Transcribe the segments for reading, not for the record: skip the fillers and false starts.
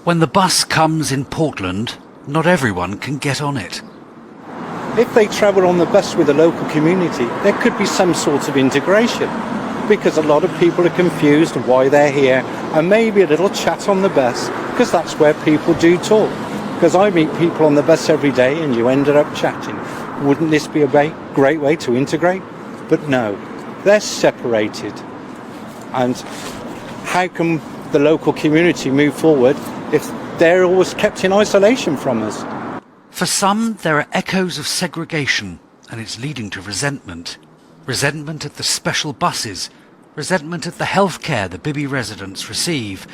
When the bus comes in Portland, not everyone can get on it. If they travel on the bus with the local community, there could be some sort of integration, because a lot of people are confused why they're here, and maybe a little chat on the bus, because that's where people do talk. Because I meet people on the bus every day and you ended up chatting. Wouldn't this be a great way to integrate? But no, they're separated. And how can the local community move forward if they're always kept in isolation from us? For some, there are echoes of segregation, and it's leading to resentment. Resentment at the special buses, resentment at the healthcare the Bibby residents receive,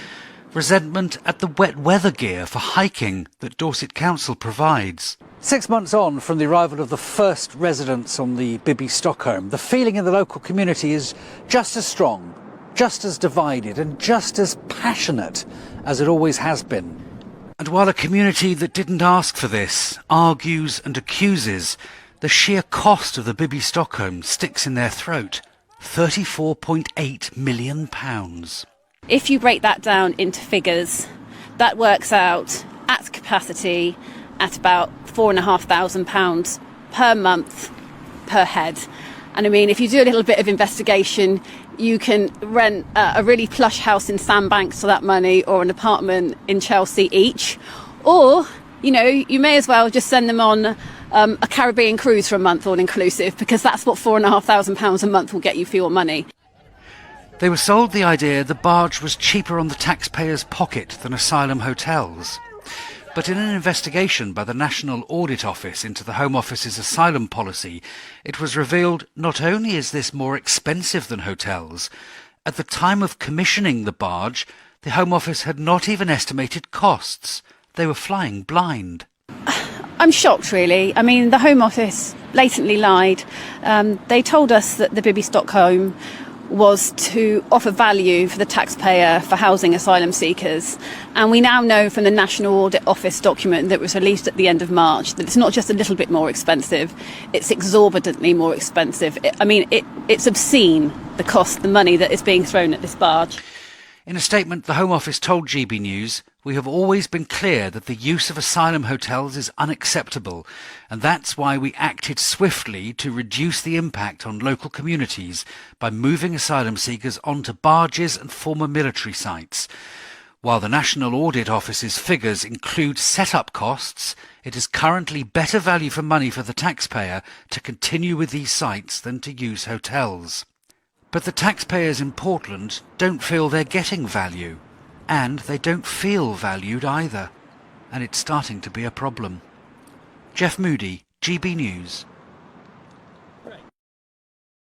resentment at the wet weather gear for hiking that Dorset Council provides. 6 months on from the arrival of the first residents on the Bibby Stockholm, the feeling in the local community is just as strong, just as divided and just as passionate as it always has been. And while a community that didn't ask for this argues and accuses, the sheer cost of the Bibby Stockholm sticks in their throat. £34.8 million. If you break that down into figures, that works out at capacity at about £4,500 per month per head. And I mean, if you do a little bit of investigation, you can rent a really plush house in Sandbanks for that money, or an apartment in Chelsea each. Or, you know, you may as well just send them on a Caribbean cruise for a month, all inclusive, because that's what £4,500 a month will get you for your money. They were sold the idea the barge was cheaper on the taxpayer's pocket than asylum hotels. But in an investigation by the National Audit Office into the Home Office's asylum policy, it was revealed not only is this more expensive than hotels, at the time of commissioning the barge, the Home Office had not even estimated costs. They were flying blind. I'm shocked, really. I mean, the Home Office blatantly lied. They told us that the Bibby Stockholm was to offer value for the taxpayer for housing asylum seekers. And we now know from the National Audit Office document that was released at the end of March that it's not just a little bit more expensive, it's exorbitantly more expensive. It's obscene, the cost, the money that is being thrown at this barge. In a statement, the Home Office told GB News, "We have always been clear that the use of asylum hotels is unacceptable, and that's why we acted swiftly to reduce the impact on local communities by moving asylum seekers onto barges and former military sites. While the National Audit Office's figures include set-up costs, it is currently better value for money for the taxpayer to continue with these sites than to use hotels." But the taxpayers in Portland don't feel they're getting value. And they don't feel valued either. And it's starting to be a problem. Jeff Moody, GB News.